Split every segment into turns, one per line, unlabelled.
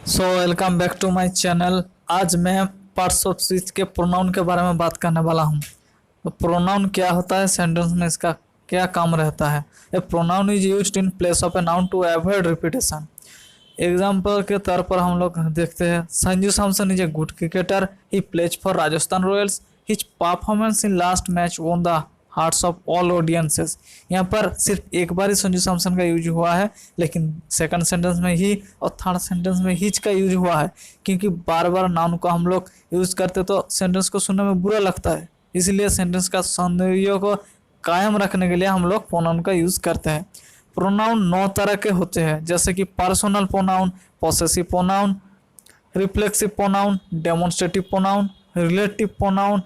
Welcome back to my channel. आज मैं parts of speech के प्रोनाउन के बारे में बात करने वाला हूँ। तो प्रोनाउन क्या होता है, सेंटेंस में इसका क्या काम रहता है। A pronoun is used in place of a noun to avoid repetition. Example के तौर पर हम लोग देखते हैं, Sanju Samson is a good cricketer, he plays for Rajasthan Royals, his performance in last match won the hearts of all audiences. यहाँ पर सिर्फ एक बार ही संजू सैमसन का यूज हुआ है, लेकिन सेकंड सेंटेंस में ही और थर्ड सेंटेंस में हिज का यूज हुआ है, क्योंकि बार बार नाउन को हम लोग यूज करते तो सेंटेंस को सुनने में बुरा लगता है। इसलिए सेंटेंस का सौंदर्य को कायम रखने के लिए हम लोग प्रोनाउन का यूज करते हैं। प्रोनाउन 9 तरह के होते हैं, जैसे कि personal pronoun, possessive pronoun, reflexive pronoun, demonstrative pronoun, relative pronoun,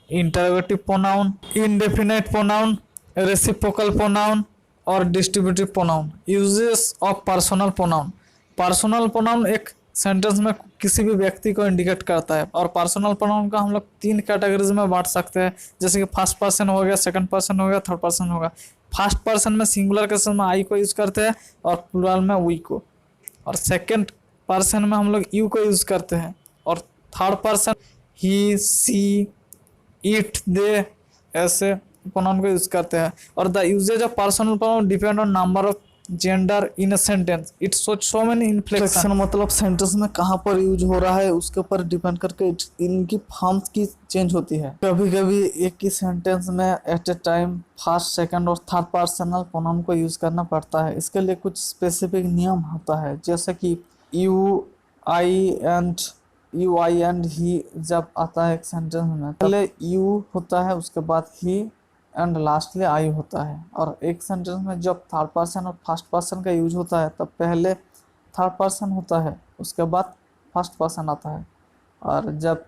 interrogative pronoun, indefinite pronoun, reciprocal pronoun और distributive pronoun. Uses of personal pronoun. Personal pronoun एक सेंटेंस में किसी भी व्यक्ति को इंडिकेट करता है, और पर्सनल प्रोनाउन का हम लोग 3 कैटेगरीज में बांट सकते हैं, जैसे कि फर्स्ट पर्सन हो गया, सेकंड पर्सन हो गया, थर्ड पर्सन होगा। फर्स्ट पर्सन में सिंगुलर केसेस में आई को यूज करते हैं और प्लूरल में वी को, और सेकंड पर्सन में हम लोग यू को यूज करते हैं, और third person he, she, it, they ऐसे प्रोनाउन को यूज करते हैं। और the usage of personal pronoun depend on number of gender in a sentence. It's so many inflection, मतलब सेंटेंस में कहाँ पर यूज हो रहा है उसके ऊपर डिपेंड करके इनकी फॉर्म्स की चेंज होती है। कभी कभी एक ही सेंटेंस में at a time first, second और थर्ड पर्सनल प्रोनाउन को यूज करना पड़ता है। इसके लिए कुछ स्पेसिफिक नियम होता है, जैसे कि यू आई एंड ही जब आता है एक सेंटेंस में, पहले यू होता है, उसके बाद ही एंड लास्टली आई होता है। और एक सेंटेंस में जब थर्ड पर्सन और फर्स्ट पर्सन का यूज होता है तब पहले थर्ड पर्सन होता है, उसके बाद फर्स्ट पर्सन आता है। और जब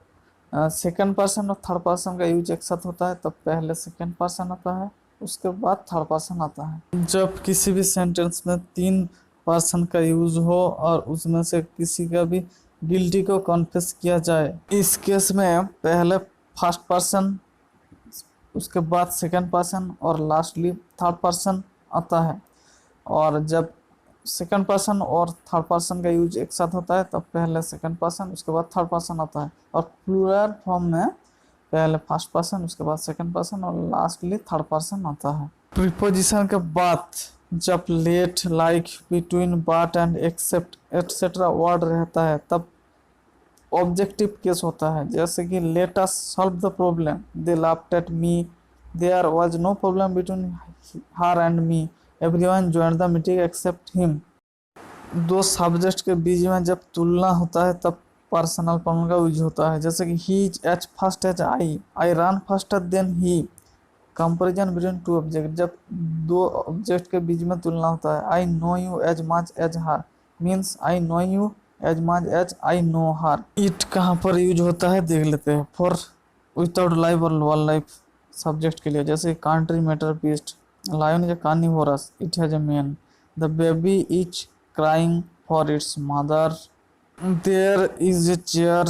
सेकंड पर्सन और थर्ड पर्सन का यूज एक साथ होता है तब पहले सेकंड पर्सन आता है, उसके बाद थर्ड पर्सन आता है। जब किसी भी सेंटेंस में 3 पर्सन का यूज हो और उसमें से किसी का भी गिल्टी को कॉन्फेस किया जाए, इस केस में पहले फर्स्ट पर्सन, उसके बाद सेकंड पर्सन और लास्टली थर्ड पर्सन आता है। और जब सेकंड पर्सन और थर्ड पर्सन का यूज एक साथ होता है तब पहले सेकंड पर्सन, उसके बाद थर्ड पर्सन आता है। और प्लूरल फॉर्म में पहले फर्स्ट पर्सन, उसके बाद सेकंड पर्सन और लास्टली थर्ड पर्सन आता है। प्रीपोजिशन के बाद जब let, like, between, but and except etcetera word रहता है तब ऑब्जेक्टिव केस होता है, जैसे कि let us solve the problem, they laughed at me, there was no problem between her and me, everyone joined the meeting except him. 2 subject के बीच में जब तुलना होता है तब पर्सनल प्रोनाउन का यूज होता है, जैसे कि he is as fast as I run faster than he. Comparison between 2 object, जब 2 ऑब्जेक्ट के बीच में तुलना होता है, I know you as much as her means I know you as much as I know her. It कहाँ पर use होता है देख लेते हैं। फॉर विदाउट लाइफ और वाइल्ड लाइफ सब्जेक्ट के लिए, जैसे country matter beast, lion is a carnivorous, it has a man, the baby is crying for its mother, there is a chair,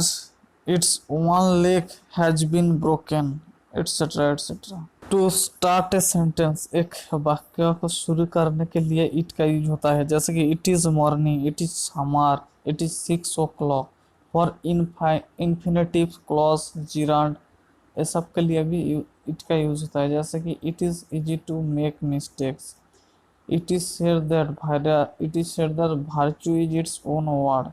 its one leg has been broken, etcetera etcetera. To start a sentence, एक वाक्य को शुरू करने के लिए it का use होता है, जैसे कि it is morning, it is summer, it is 6 o'clock। For infinitive clause, gerund, ये सब के लिए भी इट का यूज होता है, जैसे कि it is easy to make mistakes, it is said that virtue is its own word।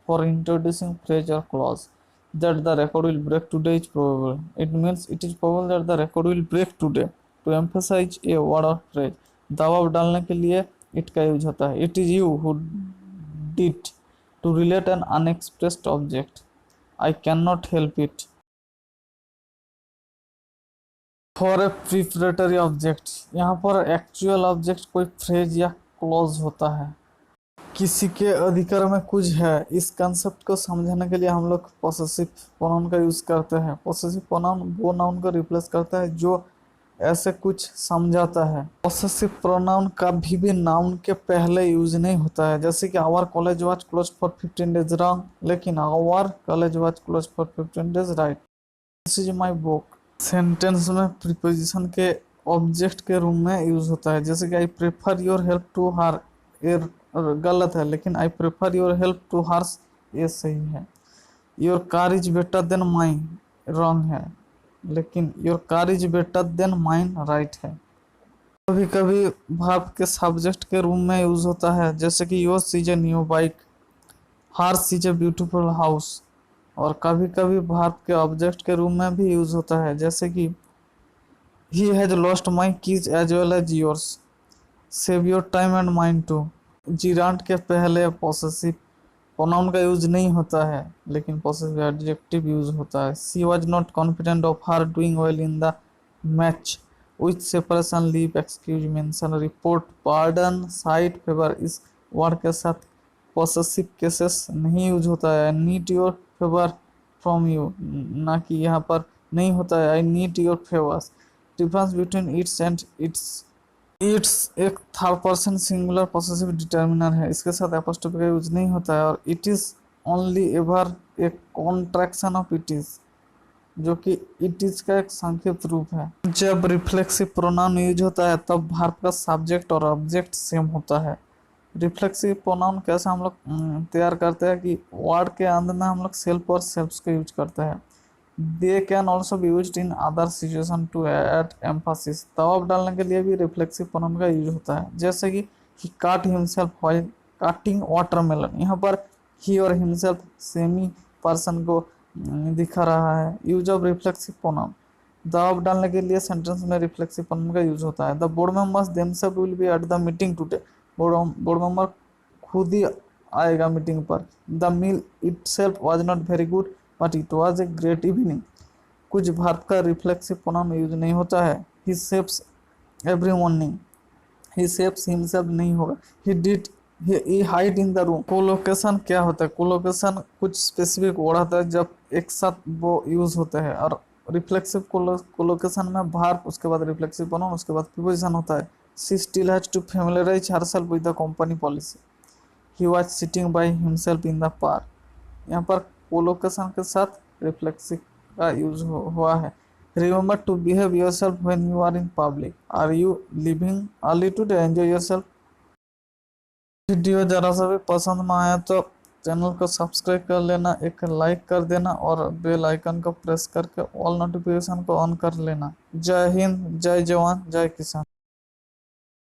For introducing phrase or clause that the record will break today is probable, it means it is probable that the record will break today। To emphasize a word or phrase, दबाव डालने के लिए it का use होता है, it is you who did। To relate an unexpressed object, I cannot help it। For a preparatory object, यहाँ पर actual object कोई फ्रेज या क्लॉज होता है, किसी के अधिकार में कुछ है। इस कंसेप्ट को समझाने के लिए हम लोग पोसेसिव प्रोनाउन का यूज करते हैं। पोसेसिव प्रोनाउन वो नाउन को रिप्लेस करता है जो ऐसे कुछ समझाता है। पोसेसिव प्रोनाउन कभी भी नाउन के पहले यूज नहीं होता है, जैसे कि our college was close for 15 days wrong, लेकिन our college was close for 15 days right. This is my book. Sentence में प्रीपोजिशन के ऑब्जेक्ट के रूप में यूज होता है, जैसे कि I prefer your help to her, ये गलत है, लेकिन I prefer your help to hers ये सही है। Your car is better than mine wrong है, लेकिन your car is better than mine right है। कभी कभी वर्ब के सब्जेक्ट के रूप में यूज होता है, जैसे कि your is a new bike, hers is a beautiful house. और कभी कभी वर्ब के ऑब्जेक्ट के रूप में भी यूज होता है, जैसे कि he has lost my keys as well as yours, save your time and mind too. Gerund के पहले पॉसेसिव प्रोनाउन का यूज नहीं होता है, लेकिन पॉसेसिव एडजेक्टिव यूज होता है। She was not confident of her doing well in the match with separation leave excuse mention report pardon sight favour. इस वर्ड के साथ पॉसेसिव केसेस नहीं यूज होता है। Need your favour from you, ना कि यहाँ पर नहीं होता है I need your favours. Difference between its and it's, its एक third person singular possessive determiner है, इसके साथ एपोस्ट्रोफी का यूज नहीं होता है। और इट इज ओनली एवर एक कॉन्ट्रैक्शन ऑफ इट इज, जो कि इट इज का एक संक्षिप्त रूप है। जब रिफ्लेक्सिव प्रोनाउन यूज होता है तब वर्ब का सब्जेक्ट और ऑब्जेक्ट सेम होता है। रिफ्लेक्सिव प्रोनाउन कैसे हम लोग तैयार करते हैं कि वर्ड के अंत में हम लोग सेल्फ और सेल्फ्स को यूज करते हैं। They can also be used in other situation to add emphasis. दबाव डालने के लिए भी रिफ्लेक्सिव प्रोनाउन का यूज होता है, जैसे कि ही काट हिमसेल्फ व्हाइल काटिंग वाटरमेलन। यहाँ पर ही और हिमसेल्फ सेमी पर्सन को दिखा रहा है। यूज ऑफ रिफ्लेक्सिव प्रोनाउन, दबाव डालने के लिए सेंटेंस में रिफ्लेक्सिव प्रोनाउन का यूज होता है। The board members themselves will be at the meeting today. Board member खुद ही आएगा मीटिंग पर। The meal itself was not very good but it was a great evening. कुछ वर्ब का रिफ्लेक्सिव प्रोनाउन यूज नहीं होता है। He shaves every morning, he shaves himself नहीं होगा। He did he hide in the room. Collocation क्या होता है? कोलोकेशन कुछ स्पेसिफिक वर्ड होता है जब एक साथ वो यूज होते हैं। और रिफ्लेक्सिव कोलोकेशन में वर्ब, उसके बाद रिफ्लेक्सिव प्रोनाउन, उसके बाद प्रीपोजिशन होता है। She still has to familiarise herself with the company policy. He was sitting by himself in the park. यहाँ पर कोलोकेशन के साथ रिफ्लेक्सिव का यूज हुआ है। Remember to behave yourself when you are in public. Are you leaving early today, enjoy yourself. Video जरा सा भी पसंद में आया तो चैनल को सब्सक्राइब कर लेना, एक लाइक कर देना और बेल आइकन को प्रेस करके ऑल नोटिफिकेशन को ऑन कर लेना। जय हिंद, जय जवान, जय किसान।